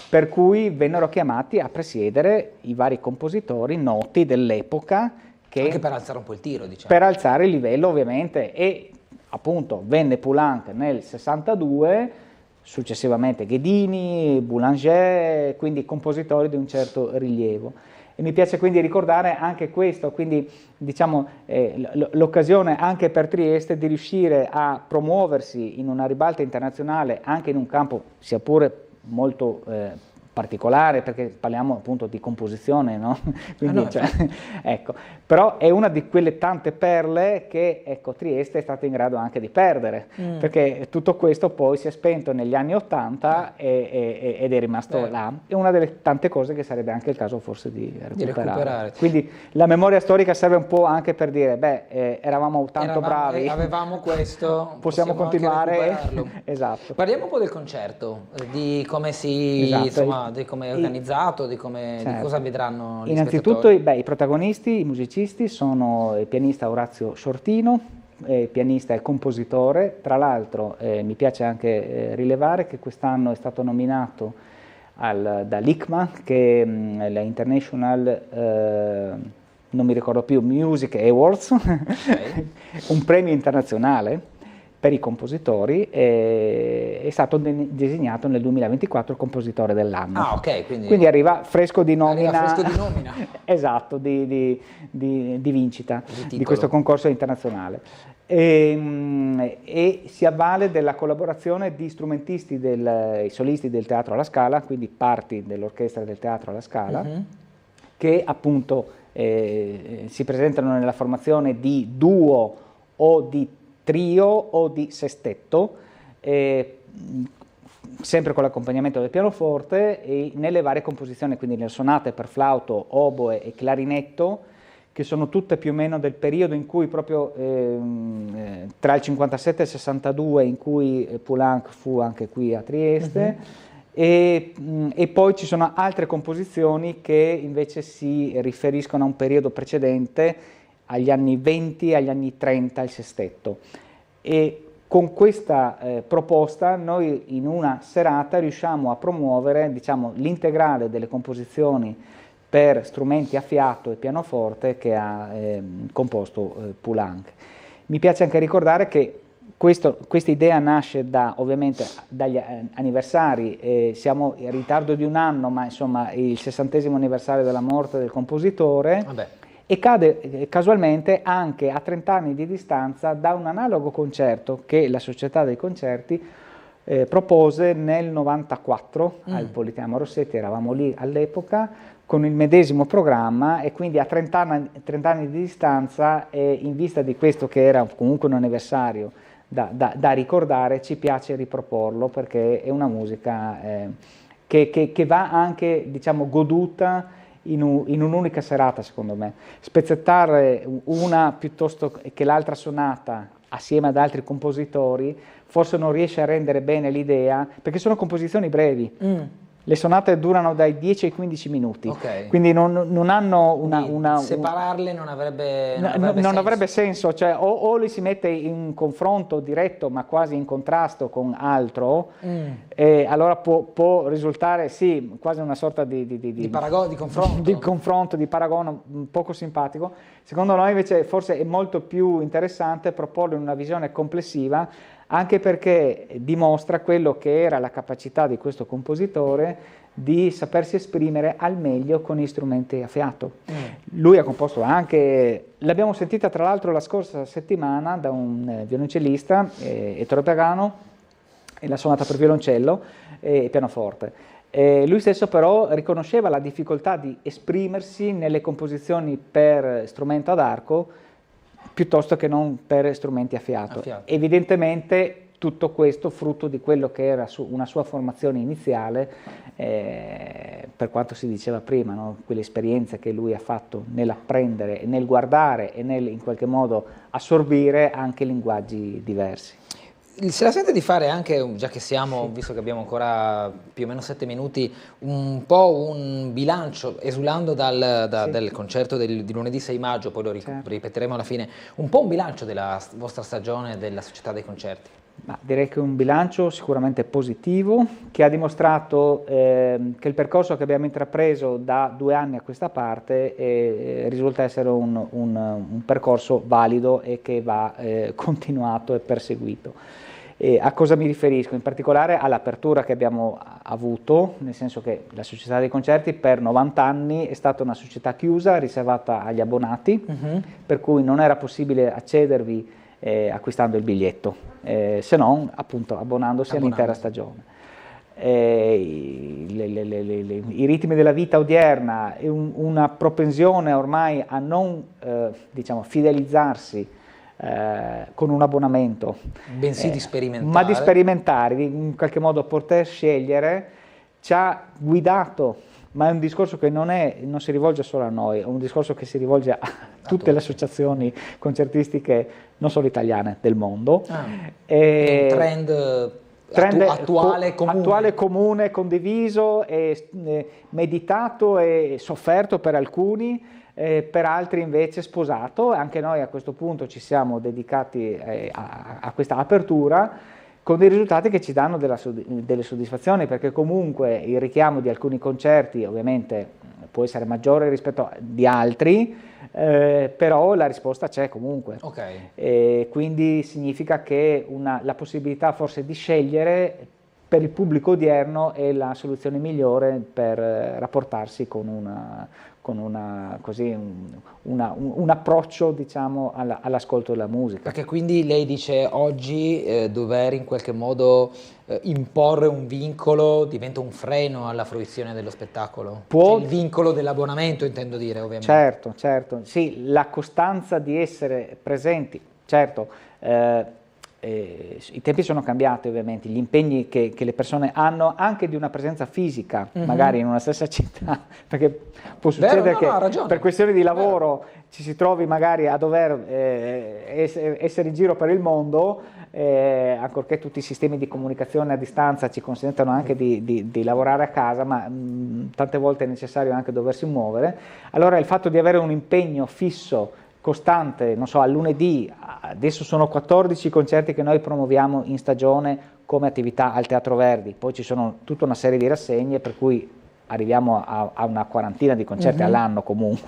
[SPEAKER 3] per cui vennero chiamati a presiedere i vari compositori noti dell'epoca.
[SPEAKER 1] Anche per alzare un po' il tiro, diciamo.
[SPEAKER 3] Per alzare il livello, ovviamente, e appunto venne Poulenc nel 62, successivamente Ghedini, Boulanger, quindi compositori di un certo rilievo. E mi piace quindi ricordare anche questo, quindi diciamo l'occasione anche per Trieste di riuscire a promuoversi in una ribalta internazionale anche in un campo sia pure molto particolare, perché parliamo appunto di composizione, no? Quindi, ecco, però è una di quelle tante perle che, ecco, Trieste è stata in grado anche di perdere, perché tutto questo poi si è spento negli anni '80 ed è rimasto là. È una delle tante cose che sarebbe anche il caso forse di recuperare. Quindi la memoria storica serve un po' anche per dire, eravamo tanto bravi,
[SPEAKER 1] avevamo questo,
[SPEAKER 3] possiamo continuare. Esatto.
[SPEAKER 1] Parliamo un po' del concerto, di come insomma, di come è organizzato, di cosa vedranno gli
[SPEAKER 3] Innanzitutto
[SPEAKER 1] spettatori.
[SPEAKER 3] I protagonisti, i musicisti, sono il pianista Orazio Shortino, pianista e compositore. Tra l'altro mi piace anche rilevare che quest'anno è stato nominato dall'ICMA, che è la International, non mi ricordo più, Music Awards, un premio internazionale per i compositori, è stato designato nel 2024 il compositore dell'anno.
[SPEAKER 1] Ah, ok,
[SPEAKER 3] quindi arriva fresco di nomina.
[SPEAKER 1] Arriva fresco di nomina.
[SPEAKER 3] Esatto, di vincita di questo concorso internazionale. E si avvale della collaborazione di strumentisti, i solisti del Teatro alla Scala, quindi parti dell'orchestra del Teatro alla Scala, che appunto si presentano nella formazione di duo o di trio o di sestetto, sempre con l'accompagnamento del pianoforte, e nelle varie composizioni, quindi nelle sonate per flauto, oboe e clarinetto, che sono tutte più o meno del periodo in cui proprio tra il 57 e il 62, in cui Poulenc fu anche qui a Trieste, e poi ci sono altre composizioni che invece si riferiscono a un periodo precedente, agli anni 20, agli anni 30, il sestetto. E con questa proposta noi in una serata riusciamo a promuovere, diciamo, l'integrale delle composizioni per strumenti a fiato e pianoforte che ha composto Poulenc. Mi piace anche ricordare che questa idea nasce ovviamente dagli anniversari, siamo in ritardo di un anno, ma insomma il 60° anniversario della morte del compositore. E cade casualmente anche a 30 anni di distanza da un analogo concerto che la Società dei Concerti propose nel 94 al Politeama Rossetti. Eravamo lì all'epoca con il medesimo programma, e quindi a 30 anni di distanza, e in vista di questo che era comunque un anniversario da ricordare, ci piace riproporlo, perché è una musica che va anche, diciamo, goduta in un'unica serata, secondo me. Spezzettare una piuttosto che l'altra sonata assieme ad altri compositori forse non riesce a rendere bene l'idea, perché sono composizioni brevi. Le sonate durano dai 10 ai 15 minuti, quindi non hanno
[SPEAKER 1] separarle non avrebbe
[SPEAKER 3] senso, cioè o li si mette in confronto diretto ma quasi in contrasto con altro, e allora può risultare sì, quasi una sorta di confronto, di paragone poco simpatico. Secondo noi invece forse è molto più interessante proporlo in una visione complessiva, anche perché dimostra quello che era la capacità di questo compositore di sapersi esprimere al meglio con gli strumenti a fiato. Lui ha composto anche, l'abbiamo sentita tra l'altro la scorsa settimana da un violoncellista, Ettore Pagano, e la sonata per violoncello e pianoforte. Lui stesso però riconosceva la difficoltà di esprimersi nelle composizioni per strumento ad arco piuttosto che non per strumenti a fiato. Evidentemente tutto questo frutto di quello che era una sua formazione iniziale, per quanto si diceva prima, no? Quelle esperienze che lui ha fatto nell'apprendere, nel guardare e nel in qualche modo assorbire anche linguaggi diversi.
[SPEAKER 1] Se la sente di fare anche, già che siamo, visto che abbiamo ancora più o meno 7 minuti, un po' un bilancio, esulando del concerto di lunedì 6 maggio, poi lo ripeteremo alla fine, un po' un bilancio della vostra stagione della Società dei Concerti?
[SPEAKER 3] Ma direi che un bilancio sicuramente positivo, che ha dimostrato che il percorso che abbiamo intrapreso da 2 anni a questa parte risulta essere un percorso valido e che va continuato e perseguito. A cosa mi riferisco? In particolare all'apertura che abbiamo avuto, nel senso che la Società dei Concerti per 90 anni è stata una società chiusa, riservata agli abbonati, per cui non era possibile accedervi acquistando il biglietto, se non appunto abbonandosi all'intera stagione. I ritmi della vita odierna e una propensione ormai a non diciamo, fidelizzarsi con un abbonamento,
[SPEAKER 1] bensì di sperimentare.
[SPEAKER 3] Ma di sperimentare, di in qualche modo poter scegliere, ci ha guidato, ma è un discorso che non si rivolge solo a noi, è un discorso che si rivolge a tutte le associazioni concertistiche, non solo italiane, del mondo.
[SPEAKER 1] Un trend attuale,
[SPEAKER 3] comune, condiviso, meditato e sofferto per alcuni, per altri invece sposato. Anche noi a questo punto ci siamo dedicati a questa apertura, con dei risultati che ci danno delle soddisfazioni, perché comunque il richiamo di alcuni concerti ovviamente può essere maggiore rispetto di altri, però la risposta c'è comunque. Quindi significa che la possibilità forse di scegliere per il pubblico odierno è la soluzione migliore per rapportarsi con un approccio, diciamo, all'ascolto della musica.
[SPEAKER 1] Perché quindi lei dice oggi dover in qualche modo imporre un vincolo diventa un freno alla fruizione dello spettacolo? Cioè il vincolo dell'abbonamento, intendo dire, ovviamente.
[SPEAKER 3] Certo, sì, la costanza di essere presenti, certo. I tempi sono cambiati ovviamente, gli impegni che le persone hanno anche di una presenza fisica, magari in una stessa città, perché può succedere che per questioni di lavoro ci si trovi magari a dover essere in giro per il mondo, ancorché tutti i sistemi di comunicazione a distanza ci consentano anche di lavorare a casa, ma tante volte è necessario anche doversi muovere. Allora il fatto di avere un impegno fisso, costante, non so, al lunedì, adesso sono 14 concerti che noi promuoviamo in stagione come attività al Teatro Verdi, poi ci sono tutta una serie di rassegne per cui arriviamo a una quarantina di concerti all'anno comunque,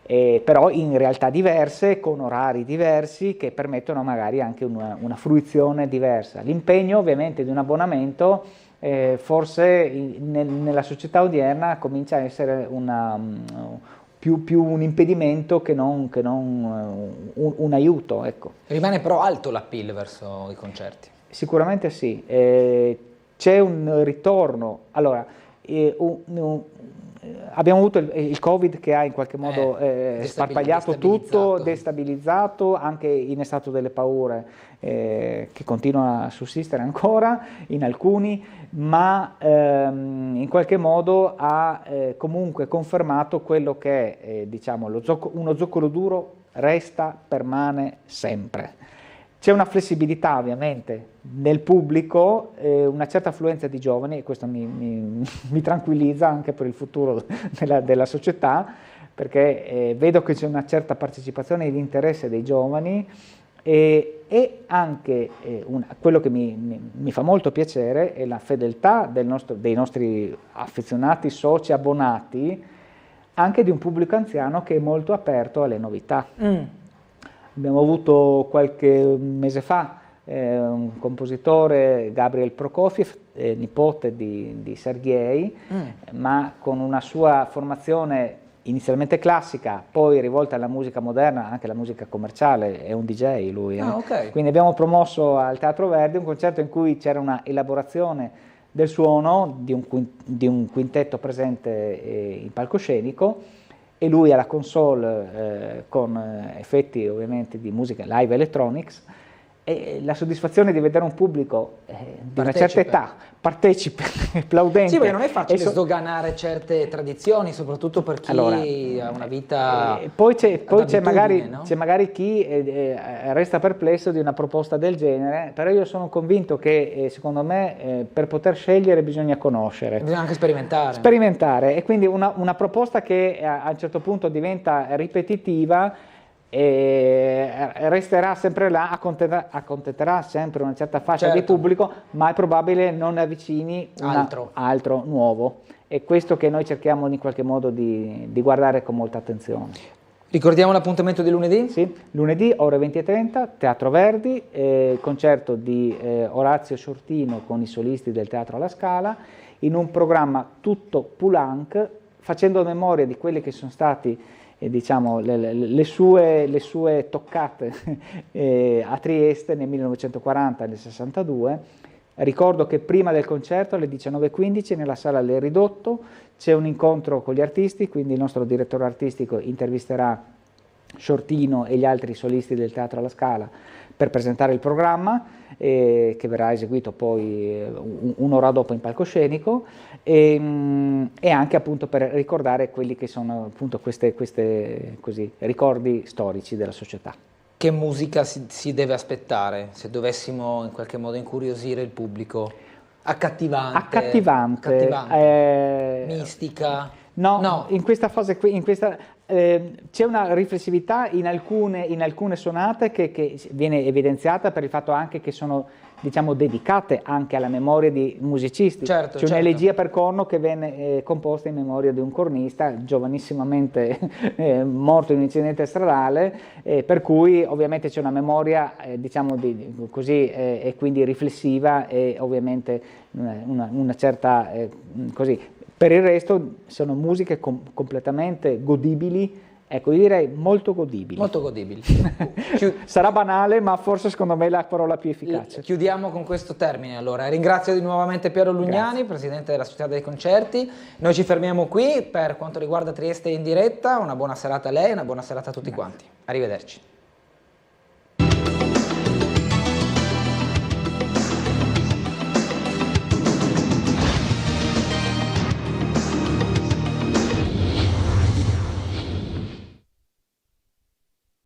[SPEAKER 3] però in realtà diverse, con orari diversi che permettono magari anche una fruizione diversa. L'impegno ovviamente di un abbonamento forse nella società odierna comincia a essere più un impedimento che non un aiuto, ecco.
[SPEAKER 1] Rimane però alto l'appeal verso i concerti?
[SPEAKER 3] Sicuramente sì, c'è un ritorno. Allora, abbiamo avuto il Covid che ha in qualche modo sparpagliato tutto, destabilizzato, anche innestato delle paure che continuano a sussistere ancora in alcuni, ma in qualche modo ha comunque confermato quello che è, diciamo, uno zoccolo duro resta, permane sempre. C'è una flessibilità ovviamente nel pubblico, una certa affluenza di giovani, e questo mi tranquillizza anche per il futuro della società, perché vedo che c'è una certa partecipazione ed interesse dei giovani e anche quello che mi fa molto piacere è la fedeltà dei nostri affezionati, soci, abbonati, anche di un pubblico anziano che è molto aperto alle novità. Abbiamo avuto qualche mese fa un compositore, Gabriel Prokofiev, nipote di Sergei, ma con una sua formazione inizialmente classica, poi rivolta alla musica moderna, anche alla musica commerciale, è un DJ lui.
[SPEAKER 1] Okay.
[SPEAKER 3] Quindi abbiamo promosso al Teatro Verdi un concerto in cui c'era una elaborazione del suono di un quintetto presente in palcoscenico, e lui alla console con effetti ovviamente di musica live electronics, e la soddisfazione di vedere un pubblico di una certa età, partecipe, applaudente.
[SPEAKER 1] Sì, perché non è facile sdoganare certe tradizioni, soprattutto per chi ha una vita.
[SPEAKER 3] Poi c'è magari chi resta perplesso di una proposta del genere, però io sono convinto che secondo me per poter scegliere bisogna conoscere.
[SPEAKER 1] Bisogna anche sperimentare.
[SPEAKER 3] Sperimentare, e quindi una proposta che a un certo punto diventa ripetitiva e resterà sempre là, accontenterà sempre una certa fascia di pubblico, ma è probabile non avvicini altro nuovo. È questo che noi cerchiamo in qualche modo di guardare con molta attenzione.
[SPEAKER 1] Ricordiamo l'appuntamento di lunedì?
[SPEAKER 3] Sì, lunedì ore 20:30, Teatro Verdi, concerto di Orazio Shortino con i solisti del Teatro alla Scala, in un programma tutto Poulenc, facendo memoria di quelli che sono stati diciamo, le sue toccate a Trieste nel 1940 e nel 62. Ricordo che prima del concerto alle 19:15 nella sala del Ridotto c'è un incontro con gli artisti, quindi il nostro direttore artistico intervisterà Shortino e gli altri solisti del Teatro alla Scala per presentare il programma, che verrà eseguito poi un'ora dopo in palcoscenico, e anche appunto per ricordare quelli che sono appunto questi così ricordi storici della società.
[SPEAKER 1] Che musica si deve aspettare se dovessimo in qualche modo incuriosire il pubblico? Accattivante. Mistica?
[SPEAKER 3] No, in questa fase qui, c'è una riflessività in alcune sonate che viene evidenziata per il fatto anche che sono, diciamo, dedicate anche alla memoria di musicisti.
[SPEAKER 1] Certo,
[SPEAKER 3] c'è un'elegia per corno che venne composta in memoria di un cornista giovanissimamente morto in un incidente stradale, per cui ovviamente c'è una memoria diciamo così, e quindi riflessiva, e ovviamente una certa così. Per il resto sono musiche completamente godibili, ecco, io direi molto godibili.
[SPEAKER 1] Molto godibili.
[SPEAKER 3] Sarà banale, ma forse secondo me è la parola più efficace.
[SPEAKER 1] Chiudiamo con questo termine allora. Ringrazio nuovamente Piero Lugnani, presidente della Società dei Concerti. Noi ci fermiamo qui per quanto riguarda Trieste in diretta. Una buona serata a lei, una buona serata a tutti quanti. Arrivederci.